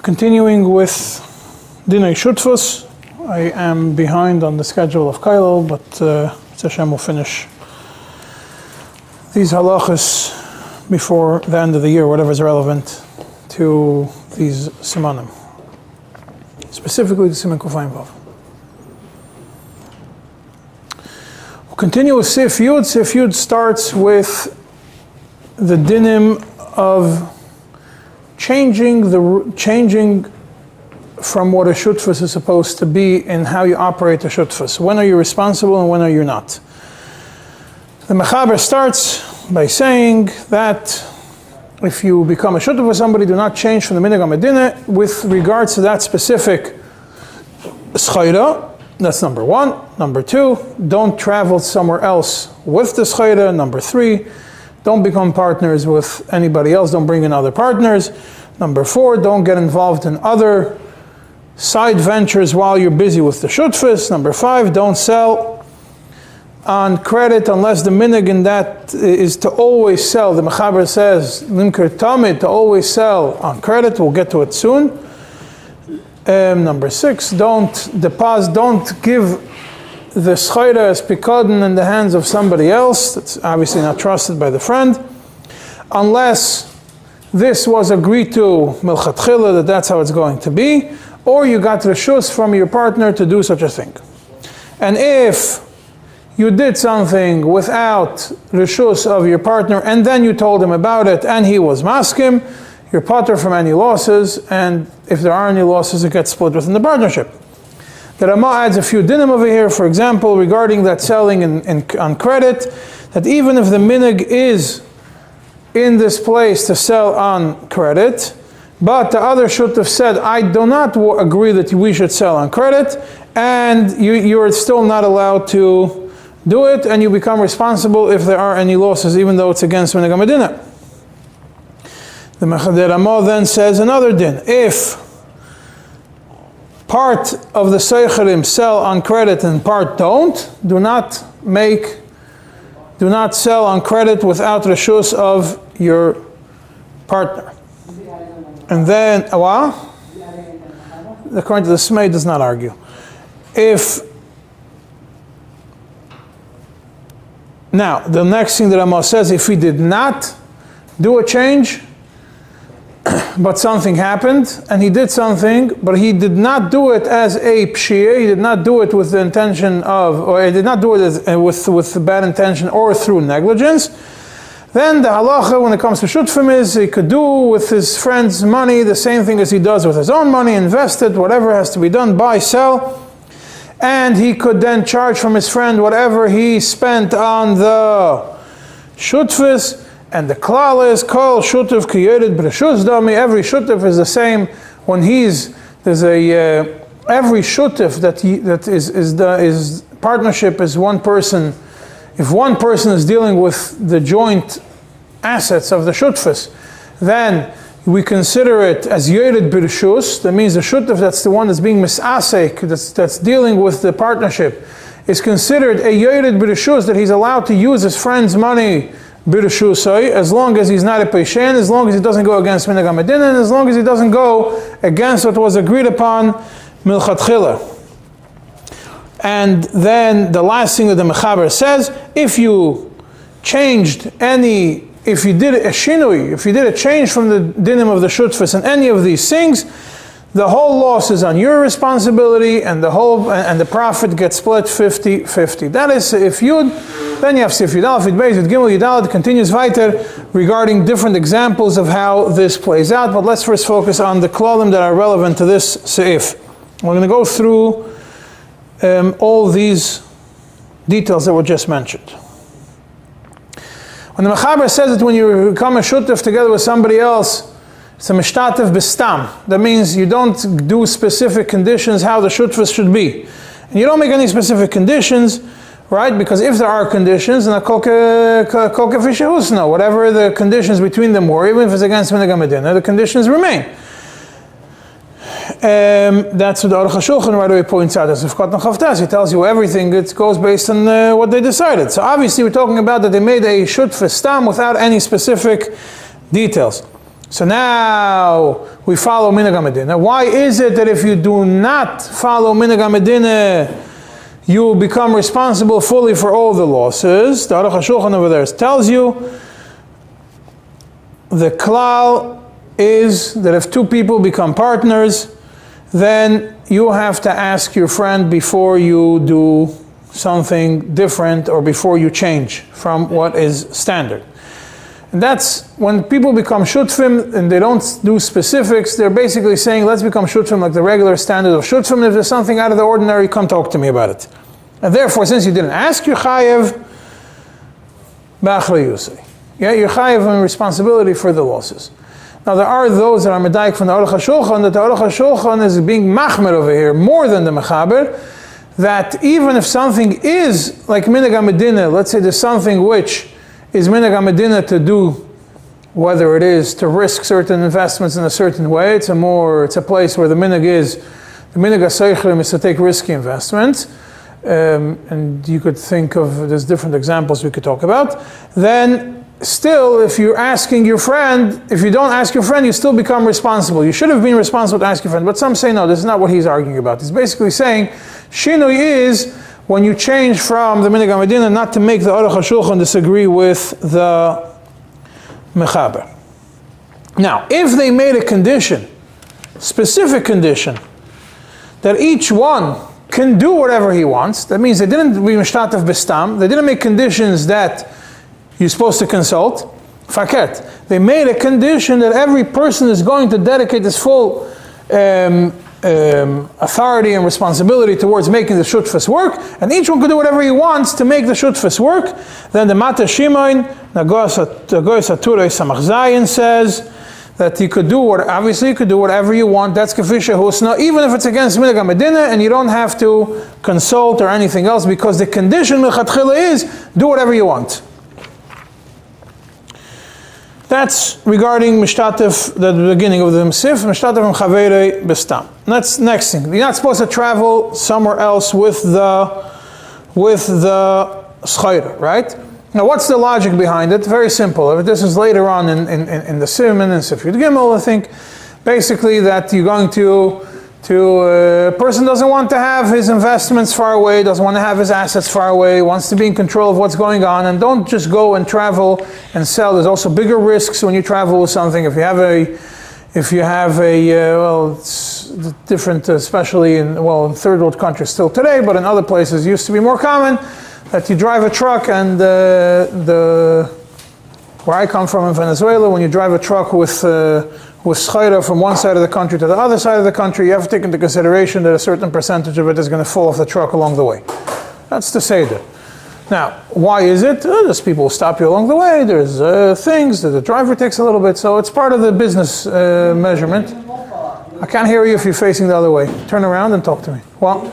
Continuing with דיני Shutfus. I am behind on the schedule of Kailal, but Hashem will finish these halachas before the end of the year, whatever is relevant to these simanim, specifically the Siman Kufayim Vav. We'll continue with Sif Yud. Sif Yud starts with the dinim of changing from what a shutfus is supposed to be in how you operate a shutfus. When are you responsible and when are you not? The Mechaber starts by saying that if you become a shutfus with somebody, do not change from the minhag HaMedina with regards to that specific schayra. That's number one. Number two, don't travel somewhere else with the schayra. Number three, don't become partners with anybody else. Don't bring in other partners. Number four, don't get involved in other side ventures while you're busy with the shutfus. Number five, don't sell on credit unless the minhag in that is to always sell. The Mechaber says, Limker Tamid, to always sell on credit. We'll get to it soon. Number six, don't give the schayra as pikadon in the hands of somebody else. That's obviously not trusted by the friend, unless this was agreed to milchatchila, that's how it's going to be, or you got reshus from your partner to do such a thing. And if you did something without reshus of your partner and then you told him about it and he was maskim, you're patur from any losses, and if there are any losses, it gets split within the partnership. The Ramah adds a few dinim over here, for example, regarding that selling on credit, that even if the minhag is in this place to sell on credit, but the other should have said, I do not agree that we should sell on credit, and you're still not allowed to do it, and you become responsible if there are any losses, even though it's against minhag HaMedina. The Ramah then says another din. If part of the seicherim sell on credit and part don't, do not sell on credit without reshus of your partner. And then, according to the Smay, does not argue. Now, the next thing that Ramah says, if he did not do a change, but something happened, and he did something, but he did not do it as a pshia, he did not do it with the intention of, or he did not do it with bad intention or through negligence, then the halacha when it comes to shutfim is he could do with his friend's money the same thing as he does with his own money, invest it, whatever has to be done, buy, sell, and he could then charge from his friend whatever he spent on the shutfis. And the klal is kol shutuf ki yored b'reshus dami. Every shutuf is the same when every shutuf that is partnership is one person. If one person is dealing with the joint assets of the shutfus, then we consider it as yored b'reshus. That means the shutuf, that's the one that's being misasek, that's dealing with the partnership, is considered a yored b'reshus, that he's allowed to use his friend's money as long as he's not a peishen, as long as he doesn't go against minhag HaMedina, and as long as he doesn't go against what was agreed upon milchatchila. And then the last thing that the Mechaber says, if you did a shinui, if you did a change from the dinim of the shutfus and any of these things, the whole loss is on your responsibility, and the profit gets split 50-50. That is Sif Yud. Then you have Sif Yud Aleph, Yud Beis, Yud Gimel, Yud Dalet, continues weiter regarding different examples of how this plays out. But let's first focus on the klalim that are relevant to this Sa'if. We're going to go through all these details that were just mentioned. When the Mechaber says that when you become a shutef together with somebody else, it's a mishtatev b'stam. That means you don't do specific conditions how the shutfus should be. And you don't make any specific conditions, right? Because if there are conditions, then whatever the conditions between them were, even if it's against minhag HaMedina, the conditions remain. That's what the Aruch HaShulchan right away points out. As if Katan Chavtas, he tells you everything. It goes based on what they decided. So obviously we're talking about that they made a shutfus stam without any specific details. So now we follow minhag hamedina. Why is it that if you do not follow minhag hamedina, you will become responsible fully for all the losses? The Aruch HaShulchan over there tells you the klal is that if two people become partners, then you have to ask your friend before you do something different or before you change from what is standard. And that's when people become shutfim and they don't do specifics, they're basically saying, let's become shutfim like the regular standard of shutfim. If there's something out of the ordinary, come talk to me about it. And therefore, since you didn't ask, you're chayev b'achrei yusei. Yeah, you're chayev in responsibility for the losses. Now there are those that are medayik from the Aruch HaShulchan, that the Aruch HaShulchan is being machmer over here, more than the mechaber, that even if something is like minhag hamedina, let's say there's something which is minhag hamedina to do, whether it is to risk certain investments in a certain way, it's a place where the minhag ha-seichrim is to take risky investments, and you could think of, there's different examples we could talk about, then still, if you're asking your friend, if you don't ask your friend, you still become responsible. You should have been responsible to ask your friend, but some say no, this is not what he's arguing about. He's basically saying, shinui is when you change from the minhag hamedina, not to make the Aruch HaShulchan disagree with the mechaber. Now, if they made a condition, specific condition, that each one can do whatever he wants, that means they didn't be mishtatev b'stam, they didn't make conditions that you're supposed to consult, faket. They made a condition that every person is going to dedicate his full authority and responsibility towards making the shutfas work, and each one could do whatever he wants to make the shutfas work. Then the Mata Shimon, Nagos Aturei Samach Zayin says that you could do whatever you want. That's kefisha husna, even if it's against minhag hamedina, and you don't have to consult or anything else, because the condition mechatchila is do whatever you want. That's regarding mishtatev, the beginning of the Sif, mishtatev and chaverei bestam. That's next thing. You're not supposed to travel somewhere else with the schayra, right? Now, what's the logic behind it? Very simple. If this is later on in the Siman and Sif Yud Gimel, I think basically that you're going to a person doesn't want to have his investments far away, doesn't want to have his assets far away, wants to be in control of what's going on, and don't just go and travel and sell. There's also bigger risks when you travel with something. If you have it's different, especially in third world countries still today, but in other places it used to be more common that you drive a truck, and where I come from in Venezuela, when you drive a truck with schayra from one side of the country to the other side of the country, you have to take into consideration that a certain percentage of it is going to fall off the truck along the way. That's the seder. Now, why is it? There's people who stop you along the way, there's things that the driver takes a little bit, so it's part of the business measurement. I can't hear you if you're facing the other way. Turn around and talk to me. Well,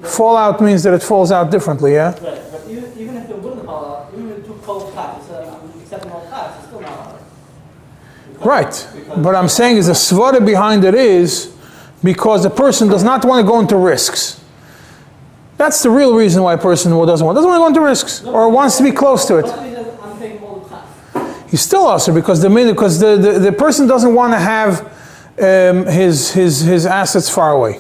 fall out means that it falls out differently, yeah? Right, but even if it wouldn't fall out, even if it took cold tax, accepting all tax, it's still not out. Right, but I'm saying is the svara behind it is because the person does not want to go into risks. That's the real reason why a person doesn't want to go into risks or wants to be close to it. I'm paying all the tax. He's still also because the person doesn't want to have his assets far away.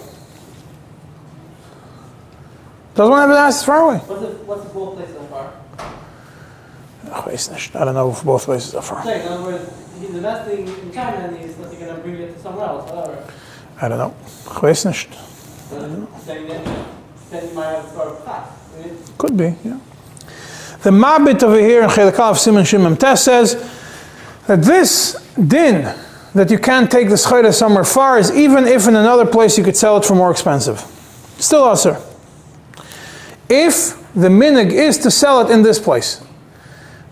Doesn't want to have his assets far away. What's the both places are far? I don't know if both places are far. In other words, he's investing in China and he's going to bring it to somewhere else, whatever. I don't know. Then you might have a sort of tax. Could be, yeah. The Mabit over here in Chelakal of Siman Shimon Tes says that this din, that you can't take the schayra somewhere far, is even if in another place you could sell it for more expensive. Still asur. If the minhag is to sell it in this place,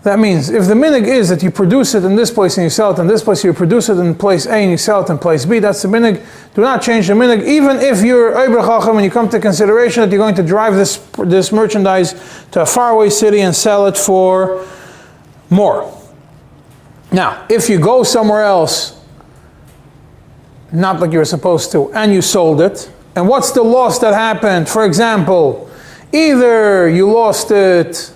that means if the minhag is that you produce it in this place and you sell it in this place, you produce it in place A and you sell it in place B, that's the minhag. Do not change the minhag, even if you're Ober Chacham and you come to consideration that you're going to drive this merchandise to a faraway city and sell it for more. Now, if you go somewhere else, not like you were supposed to, and you sold it, and what's the loss that happened? For example, either you lost it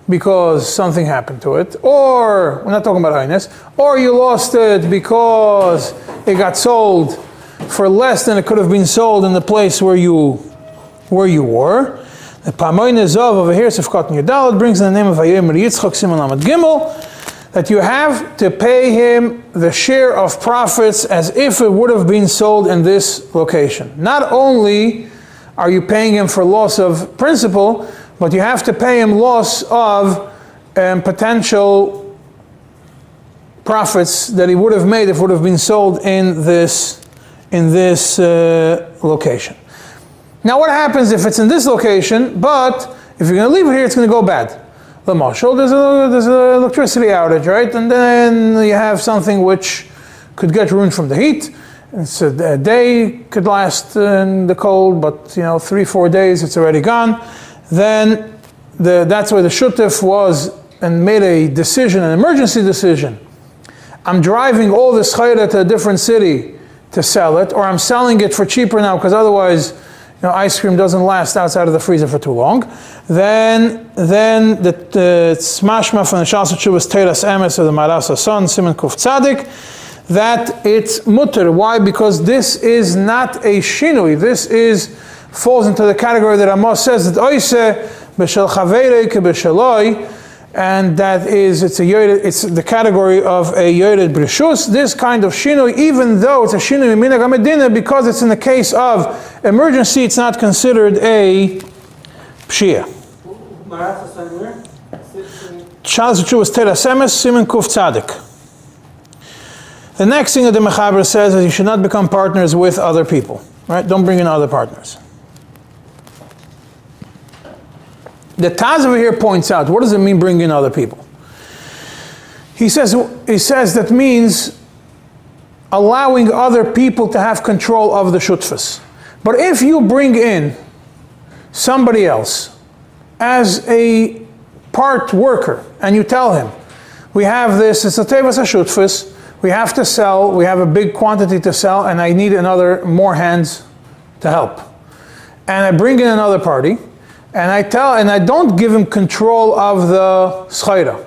because something happened to it, or, we're not talking about highness, or you lost it because it got sold for less than it could have been sold in the place where you were. The Pamoin Zov over here, Sifkat Yudalad, brings in the name of Hayim Yitzchak Siman Lamed Gimel, that you have to pay him the share of profits as if it would have been sold in this location. Not only are you paying him for loss of principal, but you have to pay him loss of potential profits that he would have made if it would have been sold in this location. Now what happens if it's in this location, but if you're going to leave it here, it's going to go bad? The marshal, there's an electricity outage, right? And then you have something which could get ruined from the heat. It's a day could last in the cold, but 3-4 days it's already gone. Then that's where the shutif was and made a decision, an emergency decision. I'm driving all this chayra to a different city to sell it, or I'm selling it for cheaper now because otherwise ice cream doesn't last outside of the freezer for too long. Then it's mashma from the Shas Tshuvas Teiras Emes of the Marasa son, Siman Kuf Tzadik, that it's mutter. Why? Because this is not a shinui. This falls into the category that Amos says that oise b'shel chaverei keb'sheloi, and that is it's the category of a yored brishus. This kind of shinui, even though it's a shinui minhag hamedina, because it's in the case of emergency, it's not considered a pshia. Shas Tshuvas Teiras Emes, Siman Kuf Tzadik. The next thing that the Mechaber says is you should not become partners with other people. Right? Don't bring in other partners. The Taz over here points out, what does it mean bring in other people? He says that means allowing other people to have control of the shutfas. But if you bring in somebody else as a part worker and you tell him, we have this, it's a tevas shutfas, we have to sell, we have a big quantity to sell, and I need more hands to help. And I bring in another party, and I don't give him control of the schayra,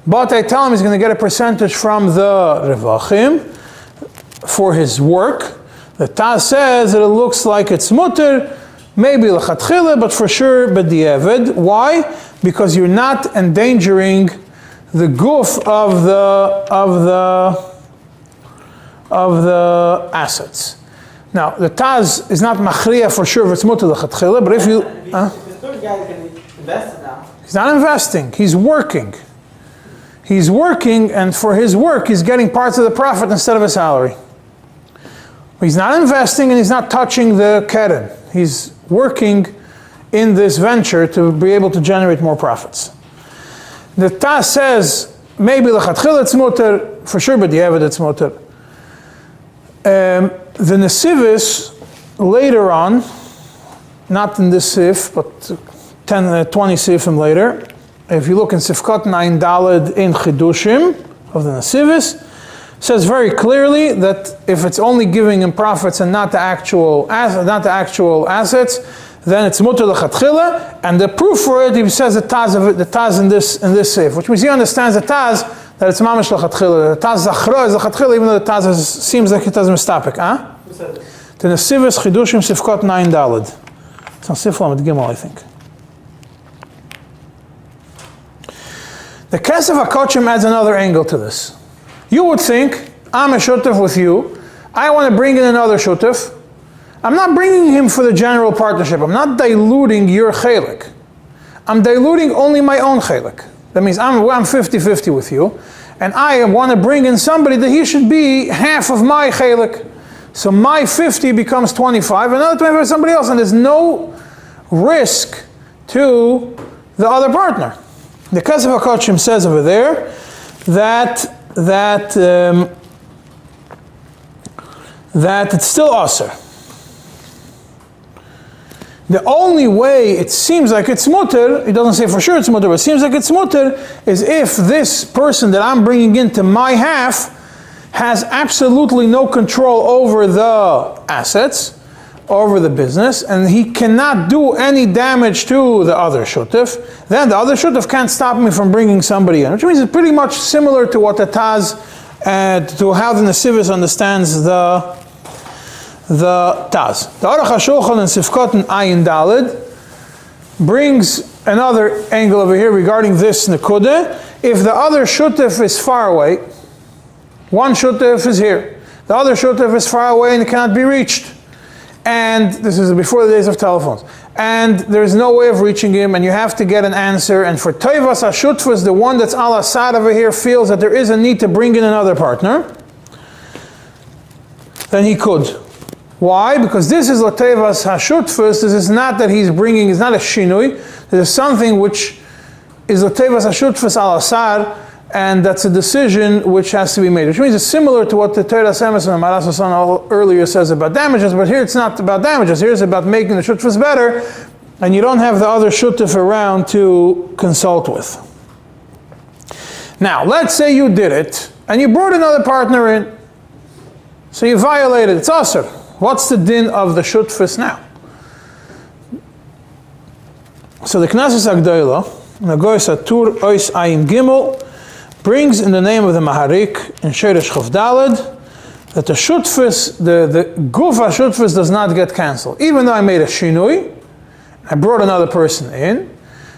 but I tell him he's going to get a percentage from the revachim for his work. The Taz says that it looks like it's mutter, maybe l'chatchila, but for sure b'di'evid. Why? Because you're not endangering the guf of the assets. Now the Taz is not machriya for sure if it's mutter l'chatchila, but if you he's not investing, he's working. He's working, and for his work, he's getting parts of the profit instead of a salary. He's not investing and he's not touching the keren. He's working in this venture to be able to generate more profits. The Taz says, maybe l'chatchila it's mutter, for sure, but the it's mutter. The Nesivis, later on, not in this Sif, but 20 Sifim later, if you look in Sifkat 9 Daled in Chidushim of the Nesivis, says very clearly that if it's only giving him profits and not the actual assets, then it's mutter l'chatchila, and the proof for it, he says the Taz in this Sif, which means he understands the Taz that it's mamash l'chatchila. The Taz zachra is l'chatchila, even though the Taz seems like it doesn't mistapik. The Nesivis Chidushim Sifkat 9 Daled. It's on Sif Lamed Gimel, I think. The Kesef HaKochim adds another angle to this. You would think, I'm a shutef with you, I want to bring in another shutef. I'm not bringing him for the general partnership. I'm not diluting your chelik. I'm diluting only my own chelik. That means I'm 50-50 with you, and I want to bring in somebody that he should be half of my chelik. So my 50 becomes 25, another 25 is somebody else, and there's no risk to the other partner. The Kesef HaKochim says over there that it's still aser. The only way it seems like it's mutter, it doesn't say for sure it's mutter, but it seems like it's mutter, is if this person that I'm bringing into my half has absolutely no control over the assets, over the business, and he cannot do any damage to the other shutif, then the other shutif can't stop me from bringing somebody in, which means it's pretty much similar to what the Taz, to how the Nesivis understands the Taz. The Aruch HaShulchan and Sifkot and Ayin Dalid brings another angle over here regarding this Nekudah. If the other shutif is far away, one shutif is here, the other shutif is far away and it cannot be reached, and this is before the days of telephones, and there's no way of reaching him, and you have to get an answer, and for Toivas HaShutfas, the one that's al Asad over here feels that there is a need to bring in another partner, then he could. Why? Because this is Latevas HaShutfas, this is not that he's bringing, it's not a shinui, this is something which is Latevas HaShutfas al Asad, and that's a decision which has to be made. Which means it's similar to what the Torah Semes and Maras Hasan earlier says about damages, but here it's not about damages, here it's about making the shutfas better, and you don't have the other shutif around to consult with. Now, let's say you did it, and you brought another partner in, so you violated, it's asr. What's the din of the shutfas now? So the Knesset Agdoila, Nagoyes Atur Ois Ayin Gimel, brings in the name of the Maharik in Sheresh Chof Daled that the shutfas, the guf ha-shutfas does not get cancelled. Even though I made a shinui, I brought another person in,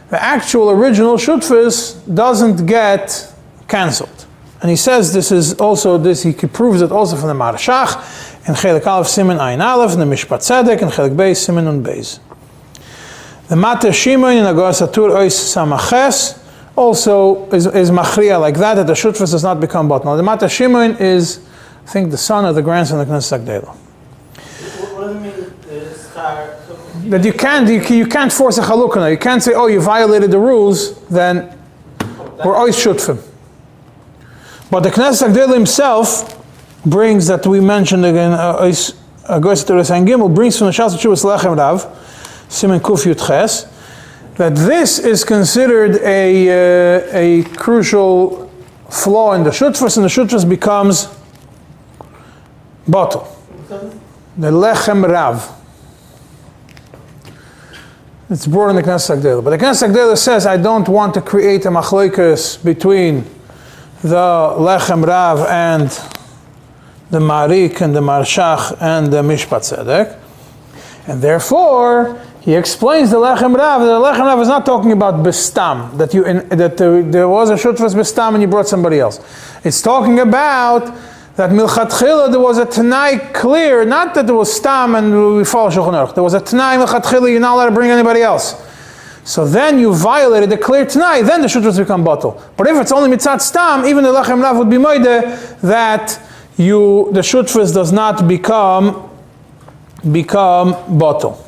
the actual original shutfas doesn't get cancelled. And he says this is also this, he proves it also from the Marashach in Chelik Aleph Siman Ayin Aleph, in the Mishpat Tzedek, in Chelik Beis Siman Nun Beis. The Mata Shimon in Agoras Atur Ois Samaches also is machriya like that the shutfas does not become bottom. Now the Mata Shimon is, I think, the son or the grandson of the Knesset Agdoila. What does it mean, schar? That you can't force a chalukah. You can't say, oh, you violated the rules, then we're always shutfim. But the Knesset Agdoila himself brings, that we mentioned again, Agoras Atur Ois Ayin Gimel, brings from the Shas Tshuvas Lechem Rav, Siman Kuf Yud Ches, that this is considered a crucial flaw in the shutfas, and the shutfas becomes bottle. The lechem rav. It's brought in the Knesset Agdoila. But the Knesset Agdoila says, I don't want to create a machlokes between the lechem rav and the marik and the marshach and the mishpat tzedek, and therefore he explains the Lechem Rav. The Lechem Rav is not talking about bestam, that there was a shutfas bestam and you brought somebody else. It's talking about that milchatchila there was a tanai clear, not that there was stam and we follow Shulchan Aruch. There was a tanai milchatchila, you're not allowed to bring anybody else. So then you violated the clear tanai, then the shutfas become bottle. But if it's only mitzat stam, even the Lechem Rav would be moide that the shutfas does not become bottle.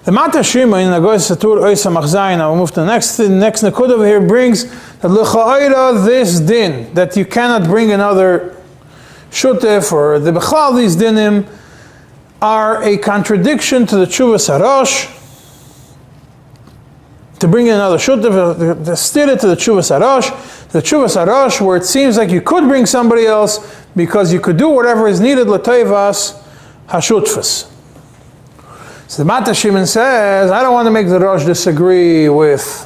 The Mata Shima in Nagoyes Atur Ois Samach, now we move to the next Nekud over here, brings that L'cha'ira, this din, that you cannot bring another Shutif, or the Bechlal, these dinim, are a contradiction to the Tshuvas HaRosh, to bring in another Shutif, to steer it to the Tshuvas HaRosh, the Tshuvas HaRosh, where it seems like you could bring somebody else, because you could do whatever is needed, L'toivas HaShutfas. So the Mata Shimon says, I don't want to make the Rosh disagree with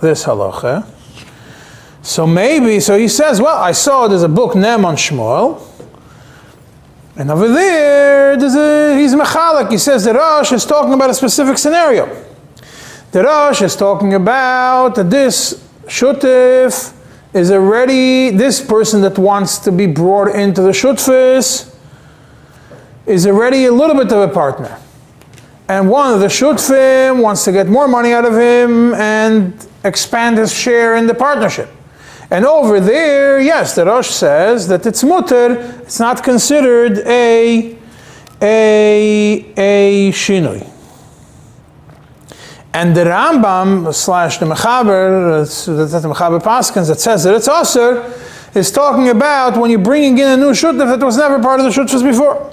this halacha. So he says, well, I saw there's a book, Nem on Shmuel, and over there, he's mechalek. He says the Rosh is talking about a specific scenario. The Rosh is talking about that this shutif is already, this person that wants to be brought into the shutfis is already a little bit of a partner. And one of the shutfim wants to get more money out of him and expand his share in the partnership. And over there, yes, the Rosh says that it's mutter, it's not considered a shinui. And the Rambam / the Mechaber, the Mechaber Paskins, that says that it's asur, is talking about when you're bringing in a new shutf that was never part of the shutfs before.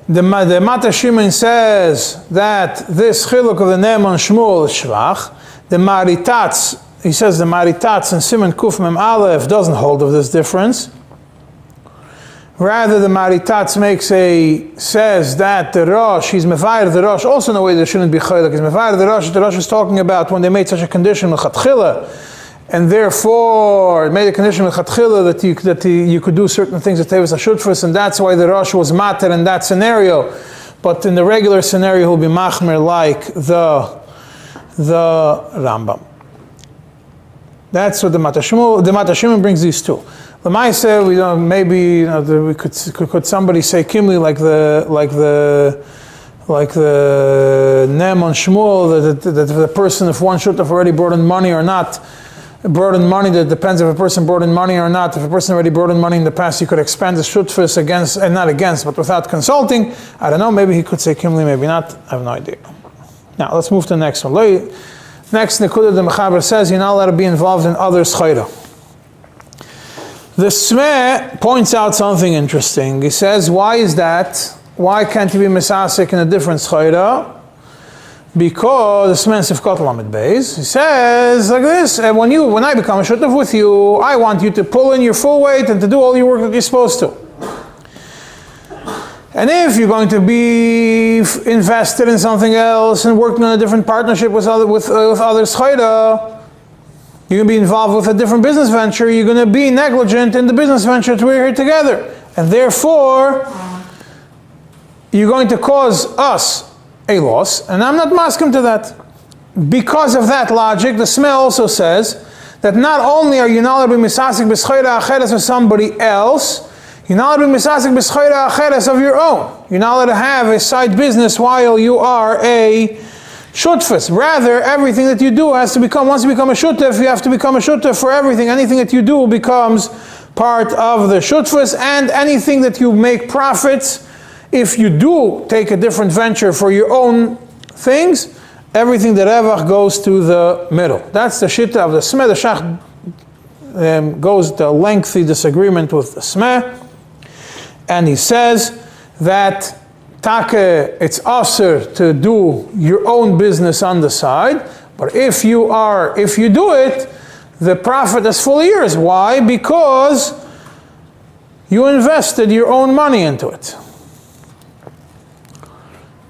The Mata Shimon says that this chiluk of the Nem on Shmuel is shvach. The Maritatz, he says the Maritatz in Siman Kuf Mem Aleph doesn't hold of this difference. Rather, the Maritatz says that the Rosh, he's Mevayer the Rosh, also in a way that shouldn't be Chaylik. He's Mevayer the Rosh is talking about when they made such a condition, L'chatchila, and therefore made a condition L'chatchila that you could do certain things at Tevis HaShutfus, and that's why the Rosh was Mater in that scenario. But in the regular scenario, he'll be Machmer like the Rambam. That's what the Matashimon brings these two. The Maaseh, maybe we could somebody say Kimli like the Nem on Shmuel that the person, if one should have already brought in money or not, brought in money, that depends if a person brought in money or not. If a person already brought in money in the past, he could expand his shutfus against, and not against, but without consulting. I don't know, maybe he could say Kimli, maybe not, I have no idea. Now let's move to the next one. Next, Nekuda the Mechaber says you're not allowed to be involved in other schayra. The Smeh points out something interesting. He says, why is that? Why can't he be Mesasik in a different schayra? Because the Smeh Sifkot Lamed Beis, he says like this, and when I become a shutaf with you, I want you to pull in your full weight and to do all your work that you're supposed to. And if you're going to be invested in something else and working on a different partnership with other schayra, you're going to be involved with a different business venture, you're going to be negligent in the business venture that we're here together. And therefore, you're going to cause us a loss, and I'm not masking to that. Because of that logic, the Smeh also says that not only are you not allowed to be misasik b'schayra acheres of somebody else, you're not allowed to be misasik b'schayra acheres of your own. You're not allowed to have a side business while you are a shutfus. Rather, everything that you do has to become, once you become a shutef, you have to become a shutef for everything. Anything that you do becomes part of the shutfus, and anything that you make profits, if you do take a different venture for your own things, everything that Revach goes to the middle. That's the Shitta of the Smeh. The Shach goes to a lengthy disagreement with the Smeh, and he says that Take, it's aser to do your own business on the side, but if you do it, the profit is fully yours. Why? Because you invested your own money into it.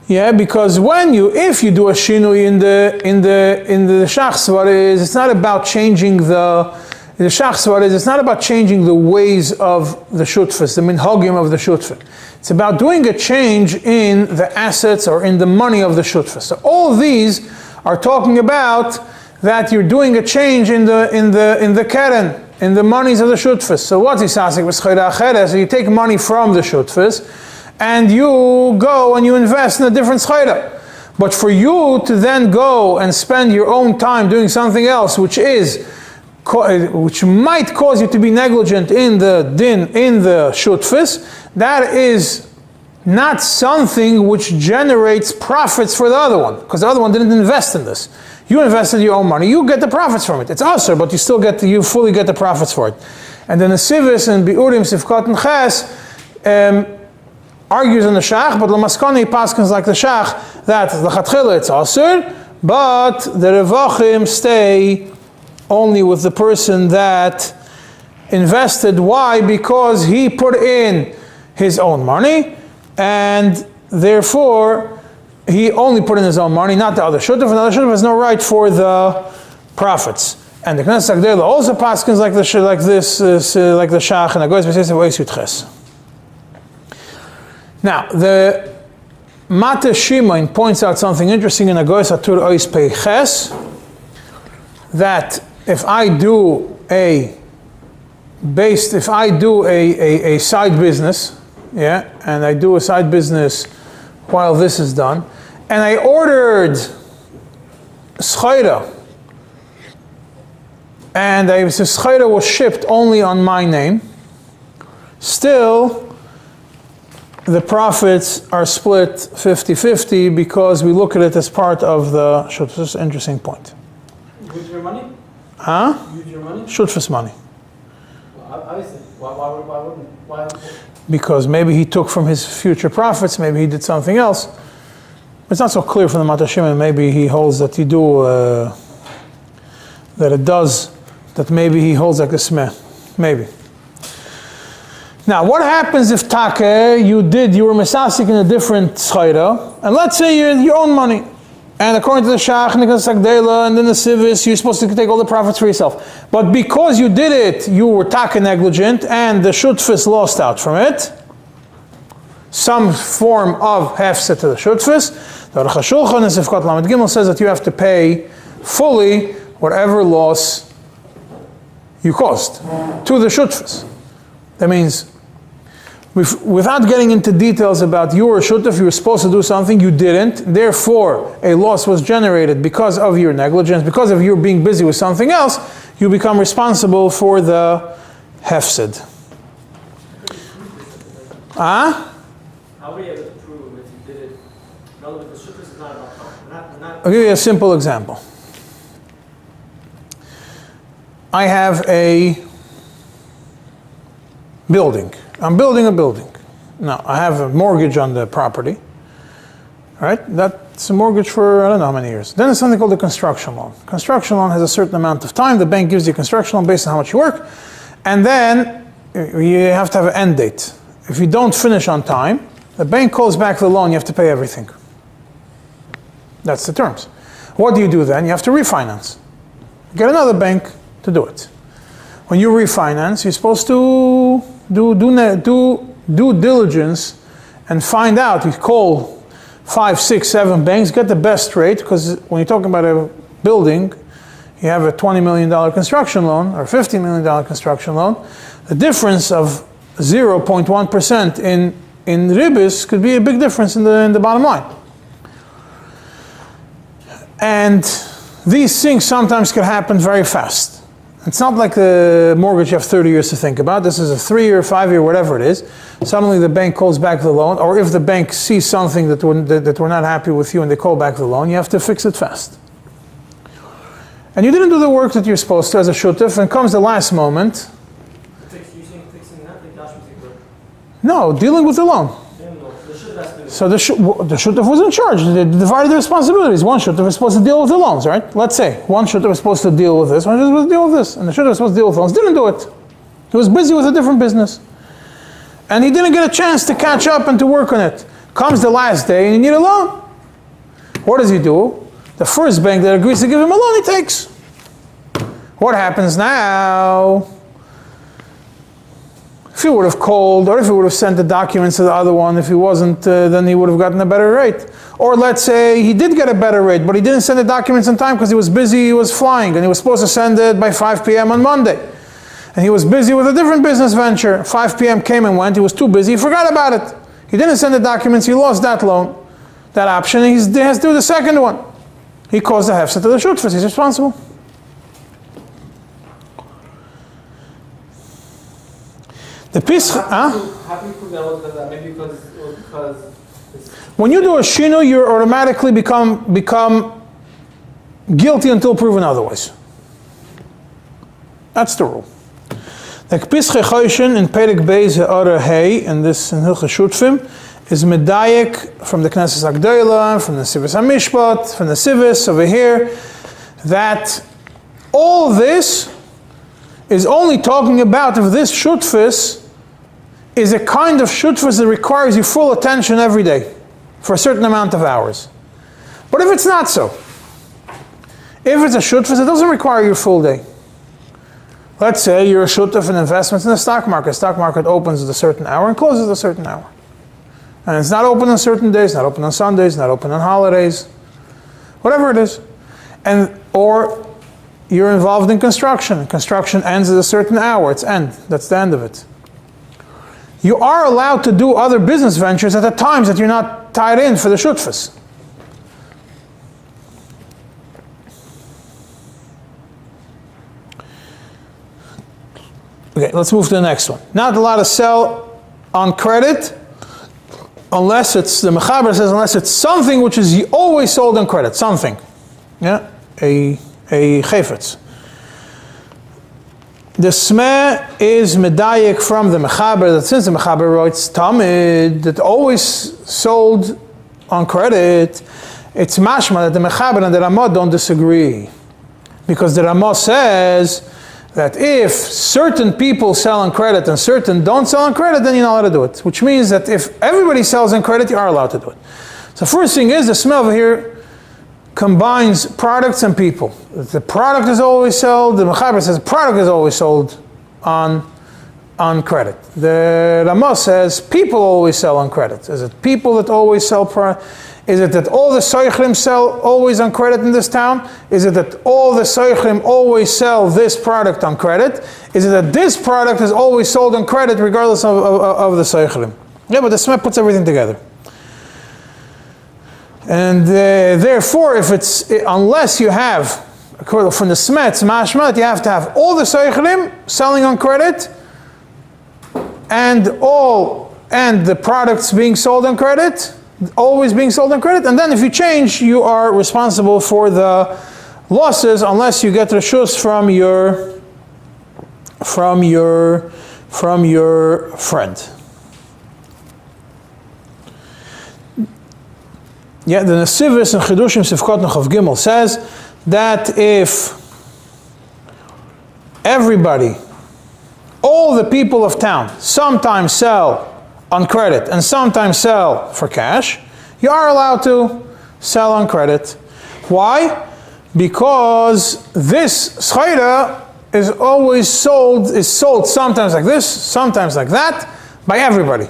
Yeah, because if you do a shinui in the shachsvar, it's not about changing the shachsvar. It's not about changing the ways of the shutfas, the minhagim of the shutfas. It's about doing a change in the assets or in the money of the shutfas. So all these are talking about that you're doing a change in the keren, in the monies of the shutfas. So what's isasik b'schayra acheres? So you take money from the shutfas, and you go and you invest in a different schayra. But for you to then go and spend your own time doing something else, which might cause you to be negligent in the din, in the shutfis, that is not something which generates profits for the other one, because the other one didn't invest in this. You invested your own money, you get the profits from it. It's aser, but you fully get the profits for it. And then the Sivis and Biurim, Sifkot and Ches, argues in the Shach, but Lamaskani paskins like the Shach, that the Chatchila it's aser, but the Revachim stay only with the person that invested. Why? Because he put in his own money, and therefore he only put in his own money, not the other shutuf, and the other shutuf has no right for the profits. And the Knesset Agdela also paskins like the Shach, and Agoyes B'Seis V'Ois Yutches. Now, the Mate Shimon points out something interesting in Agoyes Atur Ois Peiches, that if I do a side business, yeah, and I do a side business while this is done, and I ordered schayra, and the schayra was shipped only on my name, still the profits are split 50-50 because we look at it as part of the shutfus. This is an interesting point. Use your money? Huh? Use your money? Shutfus money. Well, obviously. Why? Because maybe he took from his future profits, maybe he did something else. It's not so clear from the Matashim, maybe he holds that he do, that it does, that maybe he holds like a smeh. Maybe. Now, what happens if take you were mesasik in a different schayra, and let's say you're your own money, and according to the shach and the sagdela and then the civis, you're supposed to take all the profits for yourself. But because you did it, you were take negligent, and the shutfis lost out from it. Some form of hefset to the shutfis. The Choshen in Sifkat Lamed Gimel says that you have to pay fully whatever loss you caused to the shutfis. That means, without getting into details about you were a shutef, you were supposed to do something, you didn't, therefore a loss was generated because of your negligence, because of you being busy with something else, you become responsible for the hefsed. How were you able to prove that you did it? No, the shutef is not about I'll give you a simple example. I have a building. I'm building a building. Now, I have a mortgage on the property. Right? That's a mortgage for I don't know how many years. Then there's something called a construction loan. Construction loan has a certain amount of time. The bank gives you a construction loan based on how much you work. And then you have to have an end date. If you don't finish on time, the bank calls back the loan, you have to pay everything. That's the terms. What do you do then? You have to refinance. Get another bank to do it. When you refinance, you're supposed to do diligence and find out. You call 5, 6, 7 banks, get the best rate, because when you're talking about a building, you have a $20 million construction loan or $50 million construction loan. The difference of 0.1% in ribis could be a big difference in the bottom line. And these things sometimes can happen very fast. It's not like a mortgage you have 30 years to think about. This is a 3-year, 5-year, whatever it is. Suddenly the bank calls back the loan, or if the bank sees something that we're not happy with you and they call back the loan, you have to fix it fast. And you didn't do the work that you're supposed to as a shutef, and comes the last moment. No, dealing with the loan. So the shutef was in charge. They divided the responsibilities. One shutef was supposed to deal with the loans, right? Let's say one shutef was supposed to deal with this, one shutef was supposed to deal with this, and the shutef was supposed to deal with loans. Didn't do it. He was busy with a different business, and he didn't get a chance to catch up and to work on it. Comes the last day, and you need a loan. What does he do? The first bank that agrees to give him a loan, he takes. What happens now? If he would have called, or if he would have sent the documents to the other one, if he wasn't, then he would have gotten a better rate. Or let's say he did get a better rate, but he didn't send the documents in time because he was busy, he was flying, and he was supposed to send it by 5 p.m. on Monday. And he was busy with a different business venture. 5 p.m. came and went, he was too busy, he forgot about it. He didn't send the documents, he lost that loan, that option, and he has to do the second one. He caused the hefset to the shutfis, he's responsible. The piece, How do you prove that was that? Maybe because when you do a shino, you automatically become guilty until proven otherwise. That's the rule. The Pische Choshen in Perek Beis Ora Hey, and this in Hilchos Shtufim, is medayek from the Knesset Agdola, from the Sivis Mishpat, from the Sivis over here, that all this is only talking about if this shutfis is a kind of shutfis that requires you full attention every day for a certain amount of hours. But if it's not so, if it's a shutfis, it doesn't require your full day. Let's say you're a shutef in investments in the stock market. The stock market opens at a certain hour and closes at a certain hour. And it's not open on certain days, not open on Sundays, not open on holidays, whatever it is. Or you're involved in construction. Construction ends at a certain hour. It's end. That's the end of it. You are allowed to do other business ventures at the times that you're not tied in for the shutfis. Okay, let's move to the next one. Not allowed to sell on credit unless it's, the Mechaber says, unless it's something which is always sold on credit. Something. Yeah? A chayfetz. The smeh is medayek from the Mechaber, that since the Mechaber writes Tamid, that always sold on credit, it's mashma that the Mechaber and the Ramah don't disagree. Because the Ramah says that if certain people sell on credit and certain don't sell on credit, then you're not allowed to do it. Which means that if everybody sells on credit, you are allowed to do it. So first thing is, the Smeh over here combines products and people. The product is always sold, the Mechaber says the product is always sold on credit. The Ramah says people always sell on credit. Is it people that always sell product? Is it that all the Soichlim sell always on credit in this town? Is it that all the Soichlim always sell this product on credit? Is it that this product is always sold on credit regardless of the Soichlim? Yeah, but the Smeh puts everything together. And therefore, unless you have, from the Smeh, it's mashma, you have to have all the Soichlim selling on credit and the products being sold on credit, always being sold on credit, and then if you change, you are responsible for the losses unless you get reshus from your friend. Yeah, the Nesivis and Chidushim Sifkot Nechav Gimel says that if everybody, all the people of town, sometimes sell on credit and sometimes sell for cash, you are allowed to sell on credit. Why? Because this schayra is sold sometimes like this, sometimes like that, by everybody.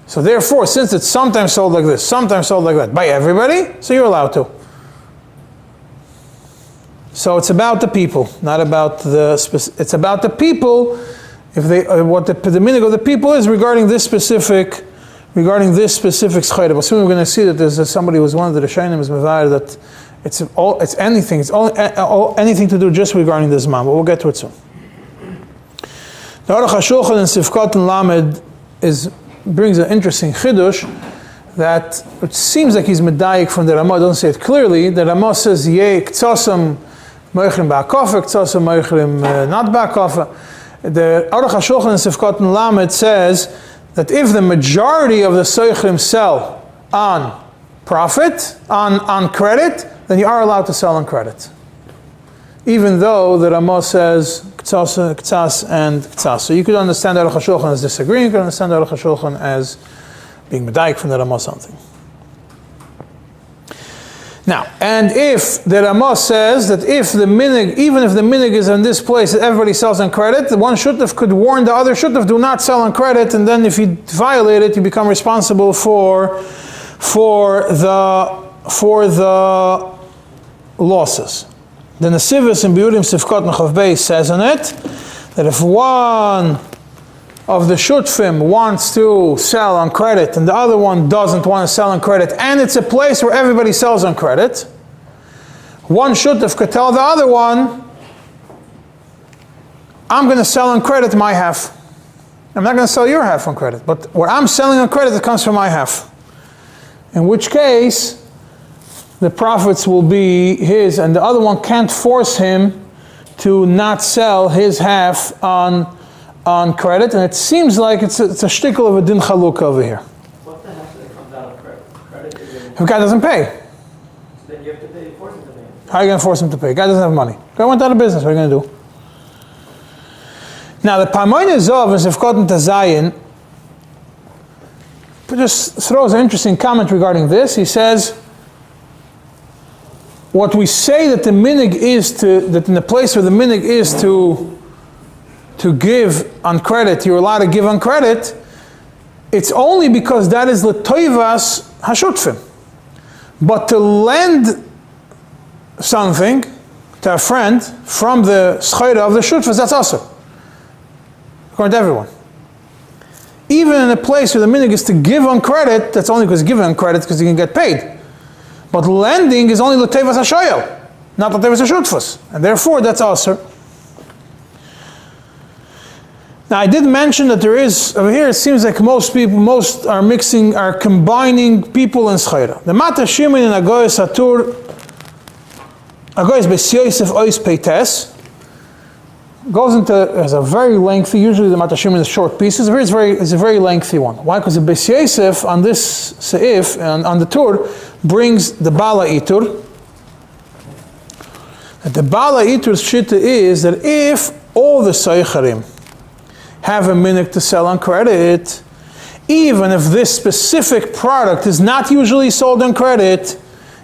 So therefore, since it's sometimes sold like this, sometimes sold like that, by everybody, so you're allowed to. So it's about the people, not about it's about the people. If what the minig of the people is regarding this specific schayra. But soon we're going to see that there's somebody who was one of the Rishonim is mevar that it's anything to do just regarding this man. But we'll get to it soon. The Aruch HaShulchan and Sifkot and Lamed brings an interesting chidush that it seems like he's medayik from the Ramah. Doesn't say it clearly. The Ramah says yeh ktsasam moichlim ba'akofa, ktsasam moichlim not ba'akofa. The Aruch HaShulchan and Sifkot and Lamed says that if the majority of the Soichlim sell on profit, on credit, then you are allowed to sell on credit. Even though the Ramah says ktsas and ktsas. So you could understand the Aruch HaShulchan as disagreeing, you could understand the Aruch HaShulchan as being medayik from the Ramah something. Now, and if the Ramah says that if the minig, even if the minig is in this place that everybody sells on credit, the one shutaf could warn the other shutaf, do not sell on credit, and then if you violate it, you become responsible for the losses. The Nesivis in Biurim Sifkot Nechav Beis says on it that if one of the shutfim wants to sell on credit and the other one doesn't want to sell on credit, and it's a place where everybody sells on credit, one shutf could tell the other one, I'm going to sell on credit my half. I'm not going to sell your half on credit, but what I'm selling on credit, it comes from my half. In which case, the profits will be his, and the other one can't force him to not sell his half on credit, and it seems like it's a shtickle of a din chaluk over here. What the heck that comes out of credit? If a guy doesn't pay, then you have to force him to pay. how are you going to force him to pay? A guy doesn't have money. Guy went out of business. What are you going to do? Now the Parmoina Zov in Sifkot and Tazayin just throws an interesting comment regarding this. He says, what we say that the minig is that in the place where the minig is to give on credit, you're allowed to give on credit, it's only because that is l'toivas hashutfim. But to lend something to a friend from the schayra of the shutfas, that's also according to everyone. Even in a place where the minig is to give on credit, that's only because giving on credit because you can get paid. But lending is only l'tevas hashoyel, not l'tevas hashutfas, and therefore that's also. Now I did mention that there is over here. It seems like most are combining people and schayra. The Mata Shimin in Agoyes Hatur, Agoyes Beis Yosef Ois Peites, goes into as a very lengthy. Usually the Mata Shimin is short pieces. It's a very lengthy one. Why? Because the Beis Yosef on this Sa'if and on the Tur brings the Bala Itur. And the Bala Itur's shita is that if all the Seicharim have a minhag to sell on credit, even if this specific product is not usually sold on credit,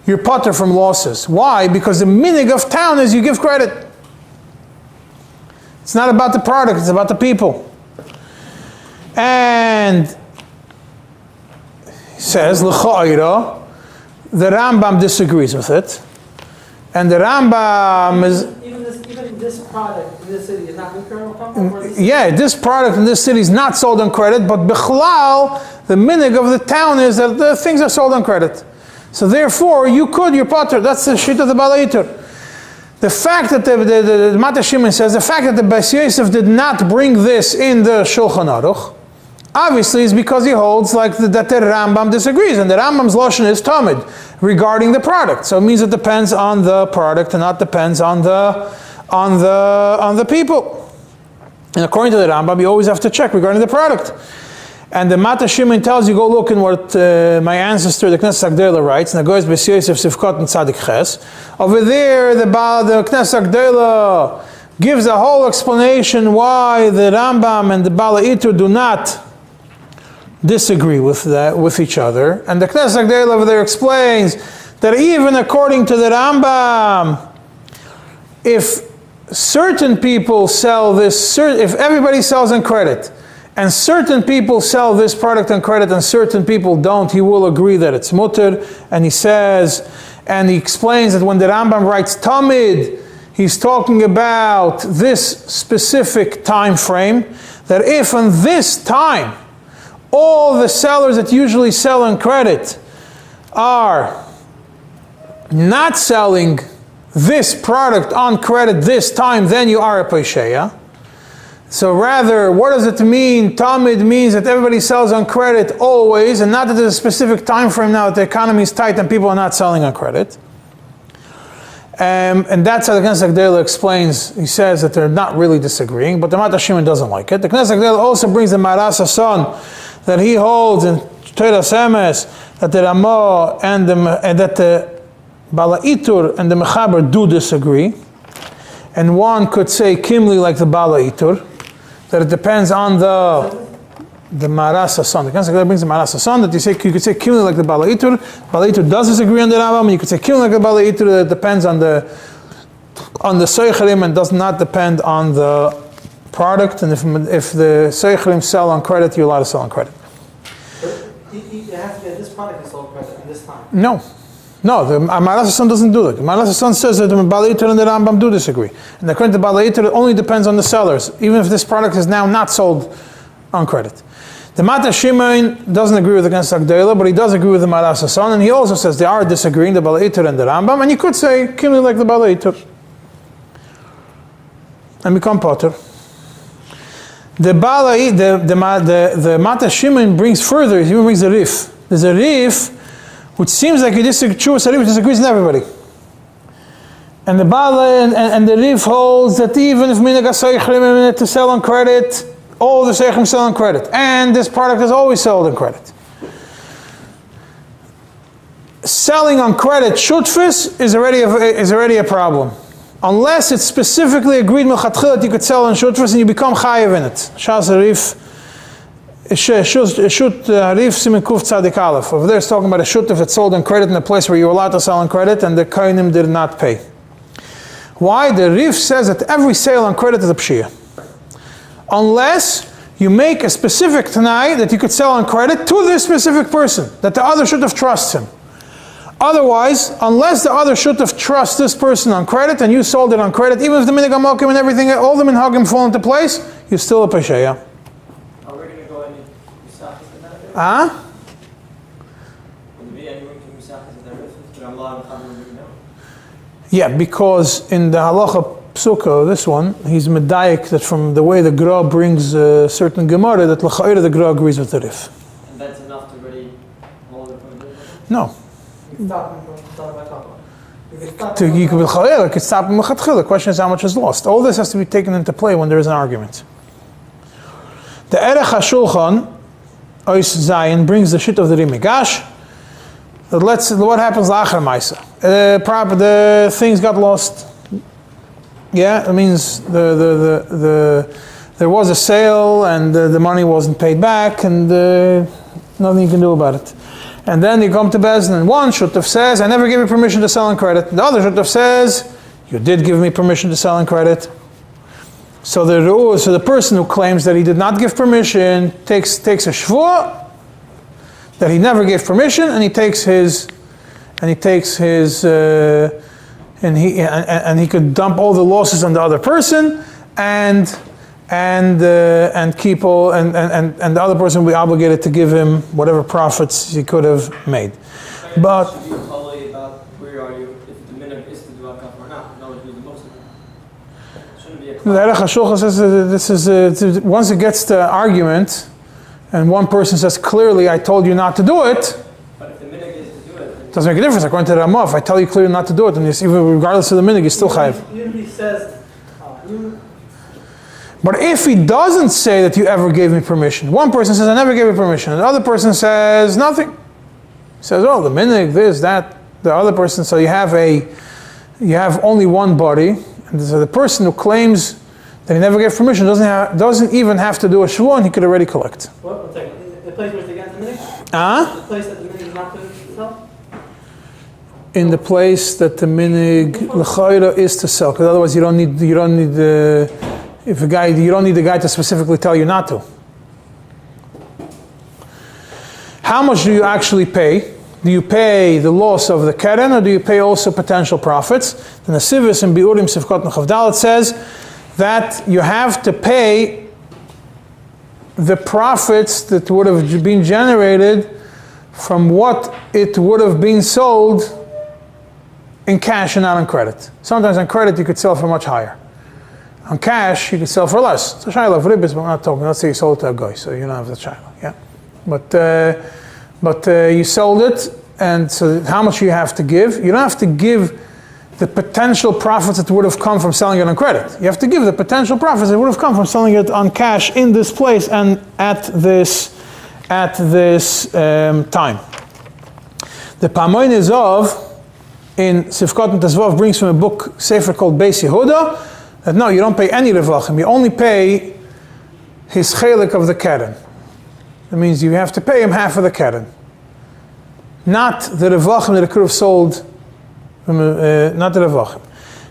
you're potter from losses. Why? Because the minhag of town is you give credit. It's not about the product, it's about the people. And he says, L'cha'ira, the Rambam disagrees with it. And the Rambam is... Even this product in this city is not good. Yeah, this product in this city is not sold on credit, but Bichlal, the minhag of the town is that the things are sold on credit. So therefore, your potter, that's the shit of the Balaitur. The fact that the Mata Shimon says, the fact that the Beis Yosef did not bring this in the Shulchan Aruch, obviously is because he holds that the Rambam disagrees, and the Rambam's Lashon is Tamid regarding the product. So it means it depends on the product and not depends on the people. And according to the Rambam, you always have to check regarding the product. And the Mata Shimon tells you, go look in what my ancestor, the Knesset Agdela, writes, and it goes Beis Yosef Sivkot and Tzadik Ches. Over there, the Knesset Agdela gives a whole explanation why the Rambam and the Balaitur do not disagree with each other. And the Knesset Agdela over there explains that even according to the Rambam, if certain people sell this, if everybody sells on credit, and certain people sell this product on credit and certain people don't, he will agree that it's mutter. And he says, and he explains that when the Rambam writes Tamid, he's talking about this specific time frame, that if in this time, all the sellers that usually sell on credit are not selling this product on credit this time, then you are a Pesheya. So rather, what does it mean? Tamid means that everybody sells on credit always, and not that there's a specific time frame now that the economy is tight and people are not selling on credit. And that's how the Knesset Agdela explains. He says that they're not really disagreeing, but the Mata Shimon doesn't like it. The Knesset Agdela also brings the Maras Hasan that he holds in Teiras Emes that the Ramah and that the Balaitur and the Mechaber do disagree. And one could say Kimli like the Balaitur, that it depends on the Maras Hasan. The Knesset Agdela brings the Maras Hasan that you could say Kimli like the Balaitur. Balaitur does disagree on the Rambam, and you could say Kimli like the Balaitur, that it depends on the Seicharim and does not depend on the product. And if the Seicharim sell on credit, you're allowed to sell on credit. It has to be this product is sold credit in this time. No, the Maras Hasan doesn't do that. The Maras Hasan says that the Balaitur and the Rambam do disagree. And according to Balaitur, it only depends on the sellers, even if this product is now not sold on credit. The Mata Shimon doesn't agree with the Knesset Agdela, but he does agree with the Maras Hasan, and he also says they are disagreeing, the Balaitur and the Rambam, and you could say, Kimli like the Balaitur, and become potter. The Mata Shimon brings further, he brings a Rif. There's a Rif which seems like he disagrees with everybody. And the Bala and the Rif holds that even if Minhag HaSeichrim to sell on credit, all the Seichrim sell on credit. And this product is always sold on credit. Selling on credit, Shutfis, is already a problem. Unless it's specifically agreed Milchatchil that you could sell on Shutfis and you become Chayev in it. Shas Rif. Shut Harif Siman Kuf Tzadik Aleph. Over there it's talking about a shutef that's sold on credit in a place where you're allowed to sell on credit and the Kohanim did not pay. Why? The Rif says that every sale on credit is a pshia. Unless you make a specific Tanai that you could sell on credit to this specific person, that the other shutef trusts him. Otherwise, unless the other shutef trusts this person on credit and you sold it on credit, even if the Minhag HaMokim and everything, all the Minhagim fall into place, you're still a Pesheya. Huh? Yeah, because in the halacha psuka, this one, he's medayik that from the way the Gra brings a certain Gemara, that l'cha'ira the Gra agrees with the Rif. And that's enough to really hold it from the No. You could stop him. The question is how much is lost. All this has to be taken into play when there is an argument. The Erech HaShulchan Ois Zayin brings the shit of the Rimigash. What happens l'achar Maisa? The things got lost. Yeah, it means there was a sale and the money wasn't paid back and nothing you can do about it. And then you come to Bezdin and one shutaf says, I never gave you permission to sell on credit. The other shutaf says, you did give me permission to sell on credit. So the person who claims that he did not give permission takes a shvua that he never gave permission, and he could dump all the losses on the other person, and keep all and the other person will be obligated to give him whatever profits he could have made. But should be totally about where are you if the minhag is to do akaf or not. No, do the most of it. Shouldn't be a the Erech HaShulchan says this is once it gets to argument, and one person says clearly, I told you not to do it. But if the minhag is to do it, Doesn't make a difference. According to the Ramah, if I tell you clearly not to do it, and even regardless of the minhag, you're still chayiv. even if he says, But if he doesn't say that you ever gave me permission, one person says I never gave you permission, and the other person says nothing. He says, oh, the minhag, this, that, the other person. So you have only one body, and so the person who claims that he never gave permission doesn't even have to do a shvuah, and he could already collect. what? One second. The place where it's against the minhag? The place that the minhag is not to sell? In the place that the minhag l'chayra is to sell, because otherwise you don't need the guy to specifically tell you not to. How much do you actually pay? Do you pay the loss of the keren, or do you pay also potential profits? The Nesivis in Biurim Sifkot Nechavdalet says that you have to pay the profits that would have been generated from what it would have been sold in cash and not on credit. Sometimes on credit you could sell for much higher. On cash, you can sell for less. It's a shayla of ribbis, but we're not talking. Let's say you sold it to a guy, so you don't have the shayla. Yeah, but you sold it, and so how much you have to give? You don't have to give the potential profits that would have come from selling it on credit. You have to give the potential profits that would have come from selling it on cash in this place and at this time. The Pamoin Izov in Sifkot and Tezvav brings from a book sefer called Beis Yehuda. That no, you don't pay any revachim. You only pay his chelik of the keren. That means you have to pay him half of the keren, not the revachim that it could have sold. Not the revachim.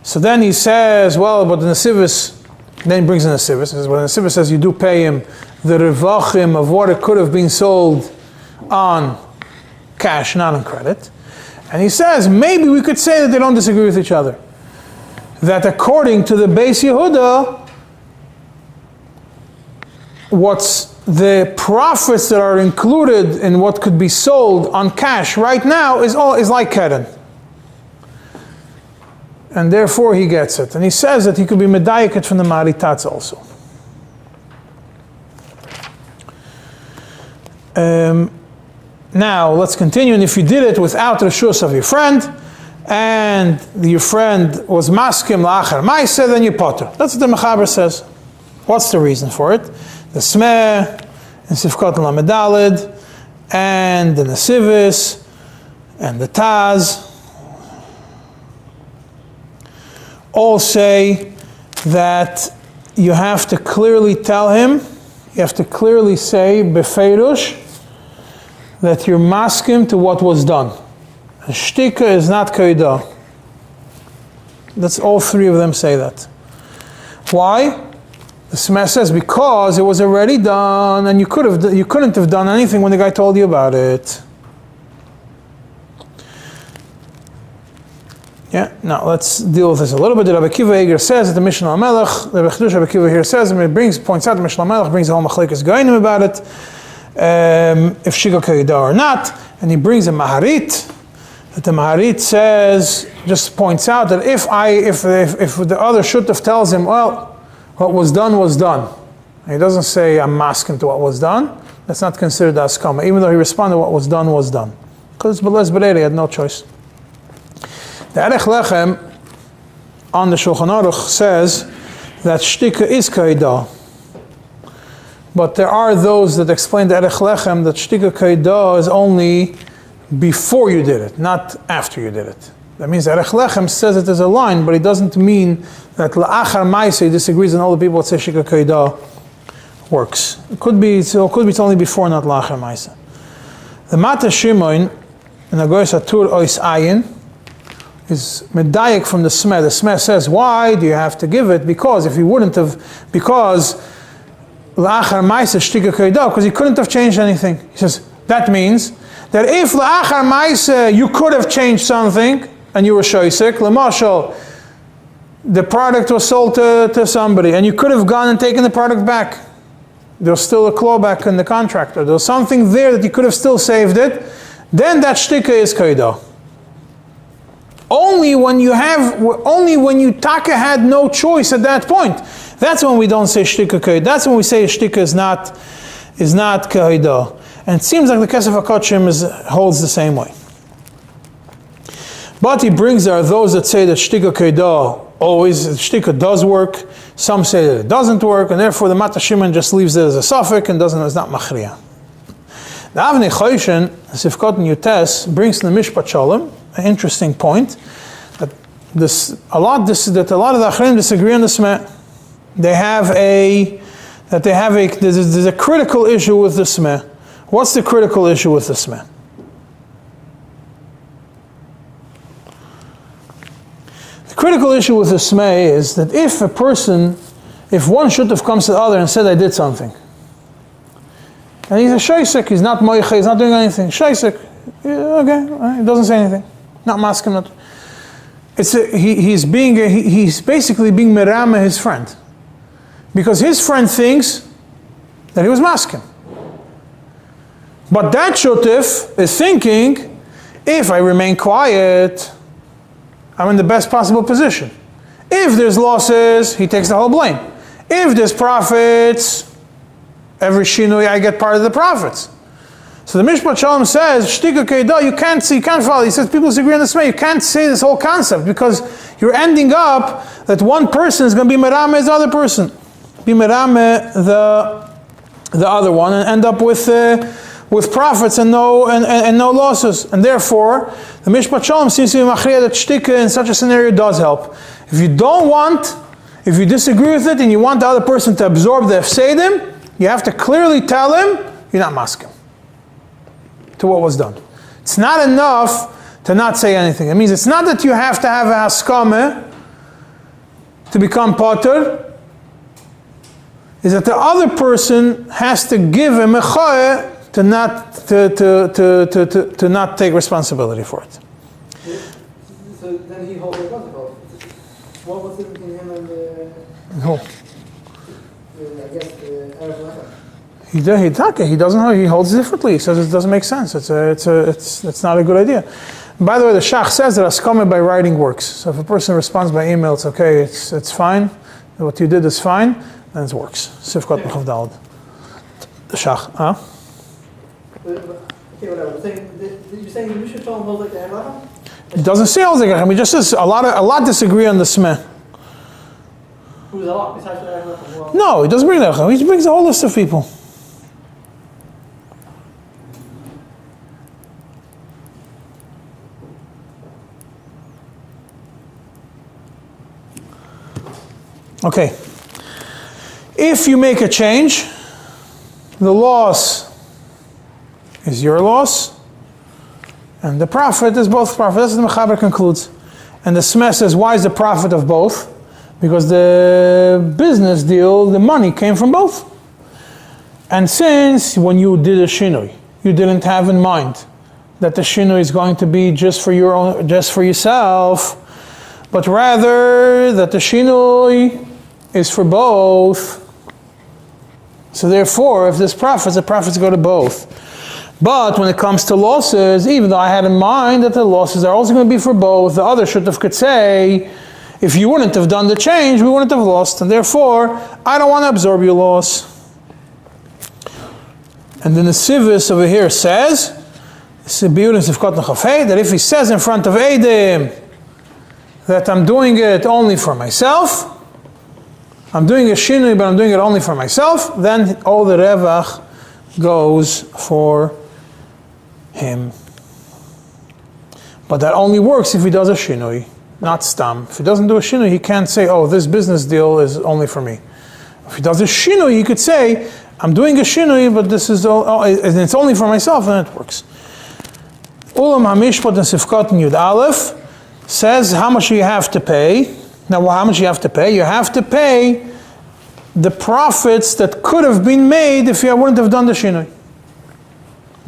So then he says, well, but the nesivis. Then he brings in the nesivis. Well, the nesivis says you do pay him the revachim of what it could have been sold on cash, not on credit. And he says maybe we could say that they don't disagree with each other. That according to the Beis Yehuda, what's the profits that are included in what could be sold on cash right now is like keren, and therefore he gets it. And he says that he could be medayeket from the Maritatz also. Now let's continue. And if you did it without reshus of your friend, and your friend was maskim la'achar ma'aseh, then you potter. That's what the Mechaber says. What's the reason for it? The Smeh, and Sifkot Lamed Daled, and the Nesivis, and the Taz, all say that you have to clearly tell him, you have to clearly say, befeirush, that you're maskim to what was done. Shtika is not kaidah. That's all three of them say that. Why? The Smeh says because it was already done, and you couldn't have done anything when the guy told you about it. Yeah. Now let's deal with this a little bit. The Rabbi Akiva Eger says that the Mishnah HaMelech, the Rabbi Akiva here says, and it points out the Mishnah HaMelech brings the whole machlekes gainim about it, if shika kaidah or not, and he brings a maharit. That the Maharit says, just points out that if the other shutaf tells him, well, what was done was done. And he doesn't say, I'm masking to what was done. That's not considered askama, even though he responded, what was done was done. Because it's beles berei, he had no choice. The Erech Lechem on the Shulchan Aruch says that shtika is kaidah. But there are those that explain the Erech Lechem that shtika kaidah is only before you did it, not after you did it. That means Erech Lechem says it as a line, but it doesn't mean that La'achar Maaseh disagrees and all the people that say Shtika Keidah works. It could be it's only before, not La'achar Maaseh. The Mata Shimon in Agoras Atur Ois Ayin is medayek from the Smeh. The Smeh says, why do you have to give it? Because if you wouldn't have, because La'achar Maaseh Shtika Keidah, because he couldn't have changed anything. He says, that means that if La'achar Maaseh you could have changed something, and you were shoysek, L'mashal, the product was sold to somebody, and you could have gone and taken the product back. There's still a clawback in the contract, or there's something there that you could have still saved it, then that shtika is kaidah. Only when you taka had no choice at that point, that's when we don't say shtika kaidah. That's when we say shtika is not kaidah. And it seems like the Kesef HaKodshim holds the same way. But he brings there those that say that shtika keidah always, shtika does work. Some say that it doesn't work, and therefore the Mata Shimon just leaves it as a suffix and is not machriya. The Avnei Choshen, Sifkot and Yutes, brings to the Mishpat Shalom an interesting point that a lot of the Achrim disagree on the Smeh. There's a critical issue with the Smeh. What's the critical issue with the Smeh? The critical issue with the Smeh is that if one shutaf comes to the other and said, I did something, and he's a shaysek, he's not moiche, he's not doing anything, shaysek, okay, he doesn't say anything, not maskim, not. He's basically being merama his friend, because his friend thinks that he was maskim. But that shutaf is thinking, if I remain quiet, I'm in the best possible position. If there's losses, he takes the whole blame. If there's profits, every shinui I get part of the profits. So the Mishpat Shalom says, Shtika Keidah, you can't follow. He says people disagree on the Smeh. You can't say this whole concept because you're ending up that one person is going to be merame the other person, be merame the other one, and end up with profits and no losses. And therefore, the Mishpat Shalom seems to be machriya that shtika in such a scenario does help. If you disagree with it and you want the other person to absorb the efseidim, you have to clearly tell him, you're not maskim to what was done. It's not enough to not say anything. It means it's not that you have to have a haskame to become potter, is that the other person has to give him a choyeh to not take responsibility for it. So then he holds it possible. What was it between him and no. I guess Erech Lechem? He doesn't know. He holds differently. He says it doesn't make sense. It's not a good idea. And by the way, the Shach says that askame by writing works. So if a person responds by email, it's okay. It's fine. What you did is fine. Then it works. Sifkot Mechav Daled. The Shach, Okay, whatever. You're saying the Mishpat Shalom holds like the Erech Lechem? It doesn't say all the Lechem. He just says a lot disagree on the Smeh. Who's a lot besides the Erech Lechem? No, he doesn't bring the Lechem. He brings a whole list of people. Okay. If you make a change, the loss is your loss, and the profit is both profit. That's what the Mechaber concludes. And the Smeh says, why is the profit of both? Because the business deal, the money came from both. And since when you did a shinui, you didn't have in mind that the shinui is going to be just for yourself, but rather that the shinui is for both. So therefore, if there's profits, the profits go to both. But when it comes to losses, even though I had in mind that the losses are also going to be for both, the other shutaf could say, if you wouldn't have done the change, we wouldn't have lost, and therefore, I don't want to absorb your loss. And then the Sivis over here says, that if he says in front of Eidim that I'm doing it only for myself, I'm doing a shinui, but I'm doing it only for myself, then all the revach goes for him. But that only works if he does a shinui, not stam. If he doesn't do a shinui, he can't say, oh, this business deal is only for me. If he does a shinui, he could say, I'm doing a shinui, but this is and it's only for myself, and it works. Ulam HaMishpat and Sifkat and Yud Aleph says how much you have to pay. Now, how much you have to pay? You have to pay the profits that could have been made if you wouldn't have done the shinui.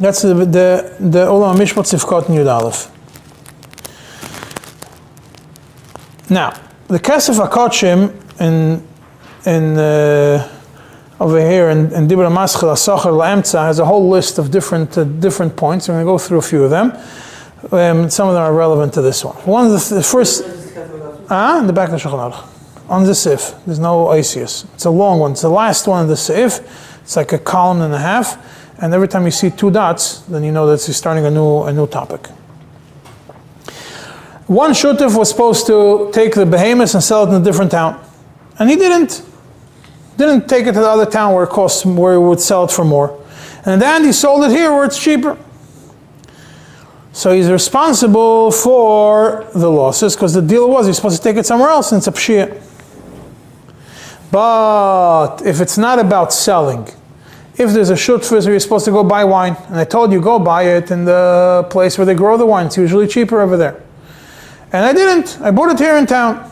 That's the Ulam HaMishpat, Sifkat and Yud Aleph. Now, the Kesef HaKodshim over here in Dibra Maschil HaSachar La'emtza has a whole list of different points. I'm going to go through a few of them. Some of them are relevant to this one. One of the first... in the back of the Shulchan Aruch. On the Sif. There's no Isius. It's a long one. It's the last one of the Sif. It's like a column and a half. And every time you see 2 dots, then you know that you're starting a new topic. One Shutif was supposed to take the behemoth and sell it in a different town. And he didn't take it to the other town where he would sell it for more. And then he sold it here where it's cheaper. So he's responsible for the losses because the deal was he's supposed to take it somewhere else and it's a pshia. But if it's not about selling, if there's a shutfus where you're supposed to go buy wine, and I told you go buy it in the place where they grow the wine, it's usually cheaper over there. And I didn't. I bought it here in town.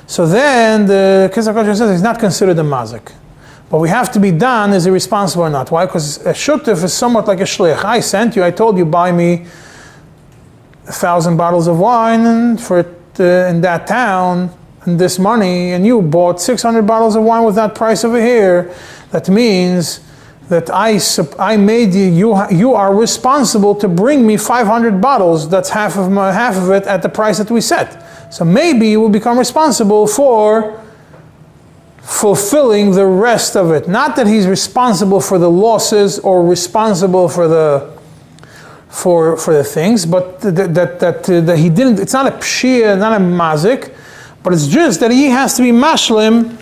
So then the Kesef HaKodshim says he's not considered a mazik. But we have to be done, is he responsible or not? Why? Because a shutuf is somewhat like a shliach. I sent you, I told you buy me 1,000 bottles of wine and for it, in that town and this money, and you bought 600 bottles of wine with that price over here. That means that I made you are responsible to bring me 500 bottles. That's half of it at the price that we set. So maybe you will become responsible for fulfilling the rest of it. Not that he's responsible for the losses or responsible for the things, but that he didn't. It's not a pshia, not a mazik, but it's just that he has to be mashlim.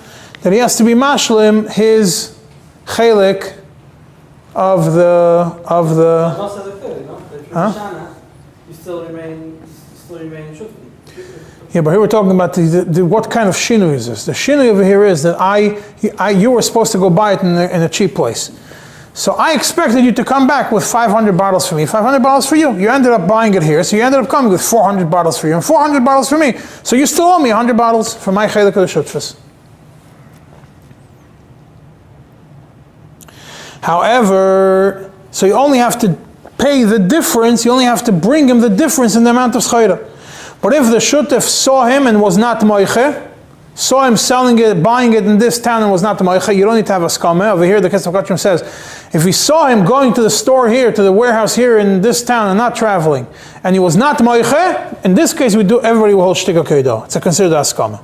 That he has to be mashlim his chelik of the. You still remain shutfim. Yeah, but here we're talking about what kind of shinui is this? The shinui over here is that you were supposed to go buy it in a cheap place. So I expected you to come back with 500 bottles for me, 500 bottles for you. You ended up buying it here, so you ended up coming with 400 bottles for you and 400 bottles for me. So you still owe me 100 bottles for my chelik of the shutfus. However, so you only have to pay the difference, you only have to bring him the difference in the amount of schayra. But if the shutef saw him and was not moiche, saw him selling it, buying it in this town and was not moiche, you don't need to have a skama. Over here the Kesef HaKodshim says, if he saw him going to the store here, to the warehouse here in this town and not traveling, and he was not moiche, in this case everybody will hold shtika keido. It's a considered askama.